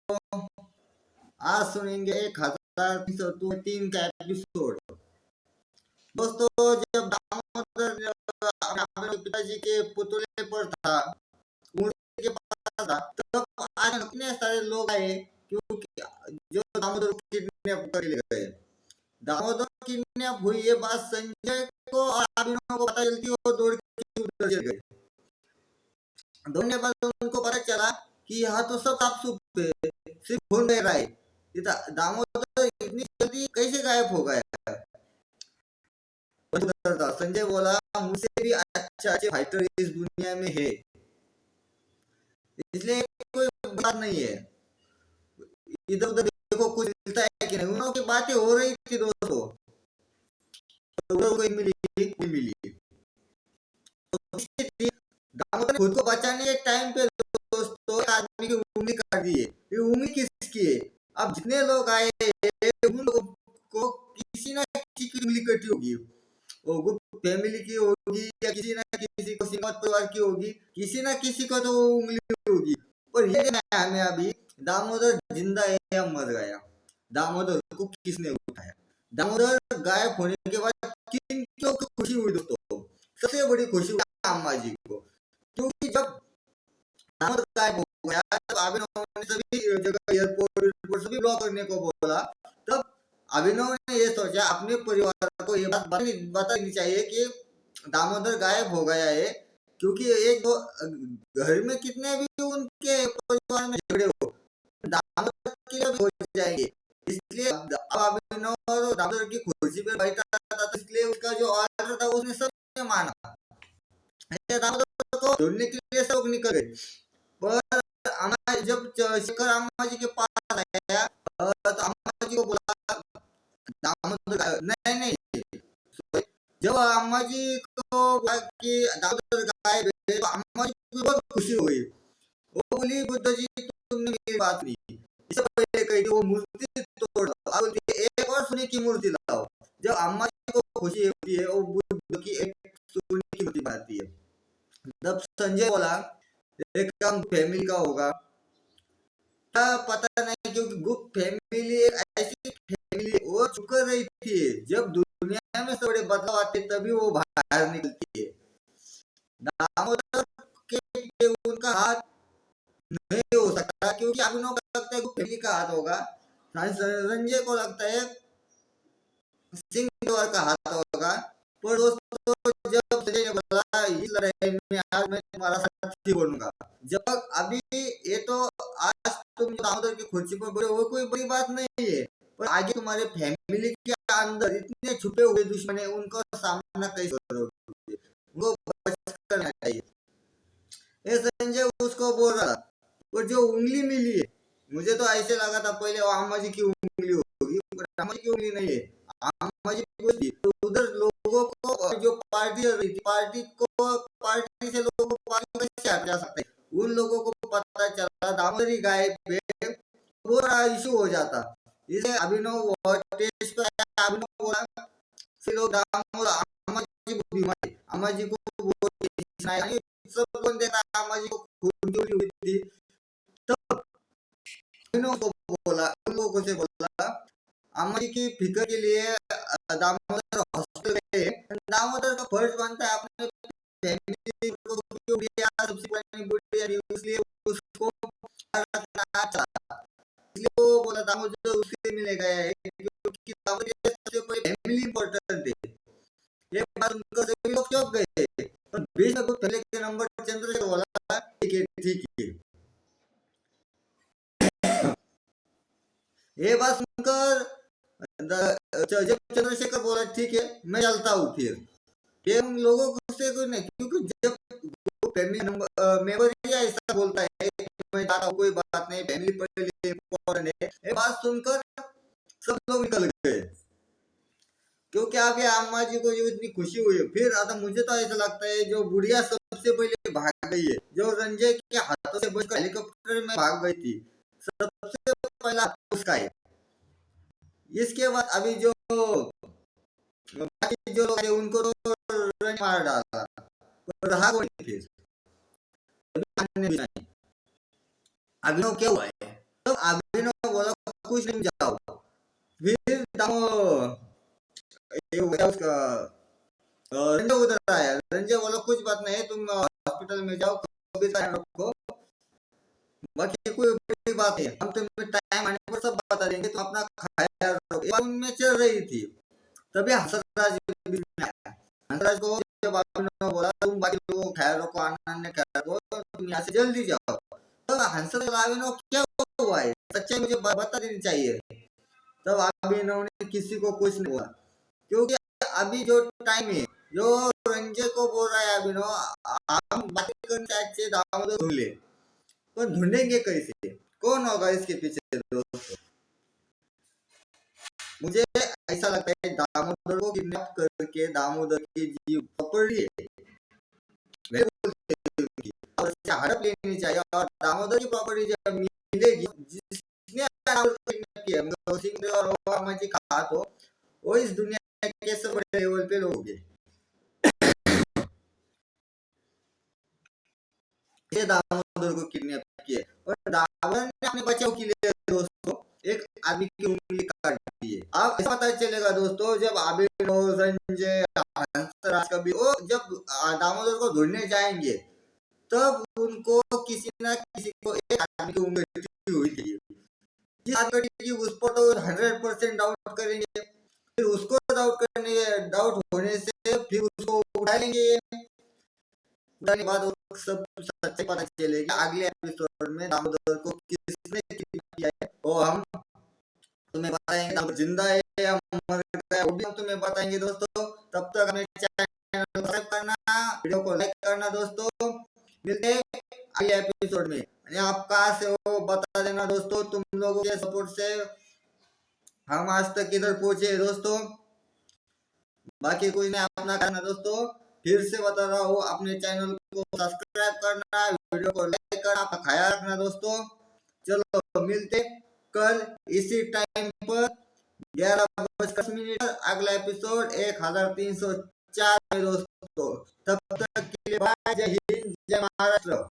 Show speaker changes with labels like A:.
A: आज सुनेंगे 1303 का एपिसोड। दोस्तों, जब दामोदर अपने पिताजी के पुतले पर था, मूर्ति के पास था, तब आज इतने सारे लोग आए क्योंकि जो दामोदर को किडनैप कर ले गए। दामोदर किडनैप हुई ये बात संजय को और अभिनव को पता चलती है और दौड़ के उधर चले गए। दौड़ने पर उनको पता चला कि यहाँ तो सब साफ है, सिर्फ खून बह रहा है। दामोदर इतनी जल्दी कैसे गायब हो गया? संजय बोला, मुझसे भी अच्छे फाइटर इस दुनिया में है, इसलिए कोई बात नहीं है। इधर उधर देखो कुछ मिलता है कि नहीं। उनकी बातें हो रही थी दोस्तों, कोई मिली। दामोदर खुद को बचाने के टाइम पे दोस्तों आदमी की उंगली काट दी है। ये उंगली किसकी है? अब जितने लोग आए उन लोगों को किसी ना किसी की उंगली कटी होगी। वो गुप्त फैमिली की होगी या किसी ना किसी को सिंघत परिवार की होगी, किसी ना किसी को तो उंगली होगी। और ये हमें अभी दामोदर जिंदा है या मर गया, दामोदर को किसने उठाया, दामोदर गायब होने के बाद किन क्यों खुशी हुई दोस्तों? सबसे बड़ी खुशी हुई अम्मा जी को, क्योंकि जब दामोदर गायब हो गया तब अभिनव ने सभी जगह एयरपोर्ट सभी ब्लॉक करने को बोला। तब अभिनव ने ये सोचा अपने परिवार को ये बात बतानी चाहिए कि दामोदर गायब हो गया है, क्योंकि एक दो घर में कितने भी उनके परिवार में झगड़े हो, दामोदर के लिए हो जाएंगे। इसलिए अभिनव और दामोदर की खुशी पर बैठा था, इसलिए उसका जो ऑर्डर था उसने सबने माना। दामोदर को ढूंढने के लिए सब निकल गए। पर जब शेखर अम्मा जी के पास आया तो अम्मा जी को बोला दामोदर नहीं। जब अम्मा जी को बोला कि दामोदर गायब है तो अम्मा जी को बहुत खुशी हुई। वो बोली, बुद्ध जी तुमने मेरी बात नहीं, इससे पहले कही थी वो मूर्ति तोड़ दो, अब एक और सोने की मूर्ति लाओ। जब अम्मा जी को खुशी होती है वो बुद्ध की एक सोने की मूर्ति बनाती है। तब संजय बोला, एक काम फैमिली का होगा, पता नहीं, क्योंकि गुप्त फैमिली एक ऐसी फैमिली वो चुप कर रही थी। जब दुनिया में सब बड़े बदलाव आते तभी वो बाहर निकलती है। दामोदर के उनका हाथ नहीं हो सकता, क्योंकि अभिनव को लगता है गुप्त फैमिली का हाथ होगा, संजय को लगता है सिंह का हाथ होगा। पर दोस्तों, जब संजय ने बोला इस लड़ाई में आज मैं तुम्हारा साथी बनूंगा, जब अभी ये तो आज तुम दामोदर की खुर्ची पर बोले वो कोई बड़ी बात नहीं है, पर आगे तुम्हारे फैमिली के अंदर इतने छुपे हुए दुश्मन है, उनका सामना कैसे करोगे? उनको बच करना चाहिए। ये संजय उसको बोल रहा, और जो उंगली मिली है, मुझे तो ऐसे लगा था पहले वो अम्मा जी की उंगली होगी, पर अम्मा जी की उंगली नहीं है। अम्मा जी की तो उधर लोगों को जो पार्टी रही थी, पार्टी से लोगों को पार्टी कैसे हट जा सकते? उन लोगों को पता चला दामोदर ही गायब है, वो बड़ा इशू हो जाता। इसे अभिनव टेस्ट पर अभिनव बोला, फिर लोग दामोदर अम्मा जी को बीमार, अम्मा जी को सब लोग देखा अम्मा जी को खून की उल्टी हुई थी। तब अभिनव को बोला, उन लोगों से बोला, अम्मा जी की फिक्र के लिए दामोदर हॉस्पिटल गए। दामोदर का फर्ज बनता है अपने फैमिली को, सबसे पुरानी बुढ़िया थी, इसलिए उसको रखना चाहा। इसलिए वो बोला दामोदर उससे मिले गया है, क्योंकि दामोदर सबसे पहले फैमिली इंपॉर्टेंट है। ये बात उनको सभी लोग चौंक गए, पर बीच में कुछ पहले के नंबर चंद्रशेखर बोला, ठीक है। ये बात सुनकर जब चंद्रशेखर बोला ठीक है मैं चलता हूँ, फिर उन लोगों को से कोई नहीं, क्योंकि जब फैमिली मेंबर ही ऐसा बोलता है मैं जाता हूँ, कोई बात नहीं, फैमिली पहले इम्पोर्टेंट है, ये बात सुनकर सब लोग निकल गए। क्योंकि अभी अम्मा जी को जो इतनी खुशी हुई है, फिर आता मुझे तो ऐसा लगता है जो बुढ़िया सबसे पहले भाग गई है, जो रंजय के हाथों से बचकर हेलीकॉप्टर में भाग गई थी, सबसे पहला उसका है। इसके बाद अभी जो बाकी जो लोग हैं उनको तो रन मार डाला, पर रहा कोई फिर अभिनव क्या हुआ है? तब अभिनव बोला कुछ नहीं जाओ। फिर दामो ये हो गया उसका रंजय उधर आया। रंजय बोला कुछ बात नहीं, तुम हॉस्पिटल में जाओ, कभी ध्यान रखो, बाकी कोई बड़ी बात है, हम तुम्हें टाइम आने पर सब बता देंगे, तुम अपना ख्याल रखो। ये बात उनमें चल रही थी। तभी हंसराज बीच में आया। हंसराज को जब अभिनव बोला तुम बाकी लोगों को ख्याल रखो, आनंद ने ख्याल रखो, तुम यहाँ से जल्दी जाओ। तब हंसराज अभिनव क्या हुआ है, सच्चाई मुझे बता देनी चाहिए। तब अभिनव ने किसी को कुछ नहीं बोला, क्योंकि अभी जो टाइम है, जो रंजय को बोल रहा है अभिनव, हम बात करने चाहिए दामोदर ढूंढ ले, तो ढूंढेंगे कैसे, कौन होगा इसके पीछे दोस्तों। मुझे ऐसा लगता है दामोदर को किडनैप करके दामोदर की जी प्रॉपर्टी है और हड़प लेनी चाहिए, और दामोदर की प्रॉपर्टी जब मिलेगी, जिसने किडनैप किया और कहा तो वो इस दुनिया के सब बड़े लेवल पे लोग हैं। ये दामोदर को किडनैप किया और दामोदर ने अपने बचाव के लिए दोस्तों एक आदमी की उंगली काट दी है। अब ऐसा पता चलेगा दोस्तों, जब अभिनव, संजय, हंसराज कभी वो जब दामोदर को ढूंढने जाएंगे, तब उनको किसी ना किसी को एक आदमी की उंगली हुई थी। जिस आदमी की उस पर तो 100% डाउट करेंगे, फिर उसको डाउट होने से फिर उसको उठा लेंगे। उठाने के बाद सब सच्चाई पता चलेगी। अगले एपिसोड में दामोदर को किसने किडनैप किया है वो हम तुम्हें बताएंगे। दामोदर जिंदा है या मर गया वो भी हम तुम्हें बताएंगे दोस्तों। तब तक हमें चैनल को सब्सक्राइब करना, वीडियो को लाइक करना दोस्तों। मिलते हैं अगले एपिसोड में। आप कहाँ से हो बता देना दोस्तों, तुम लोगों के सपोर्ट से हम आज तक इधर पहुंचे दोस्तों। बाकी कुछ नहीं, अपना करना दोस्तों। फिर से बता रहा हूँ, अपने चैनल को सब्सक्राइब करना, वीडियो को लाइक करना, अपना ख्याल रखना दोस्तों। चलो मिलते कल इसी टाइम पर 11:10 अगला एपिसोड 1304 में दोस्तों। तब तक के लिए बाय, जय हिंद, जय महाराष्ट्र।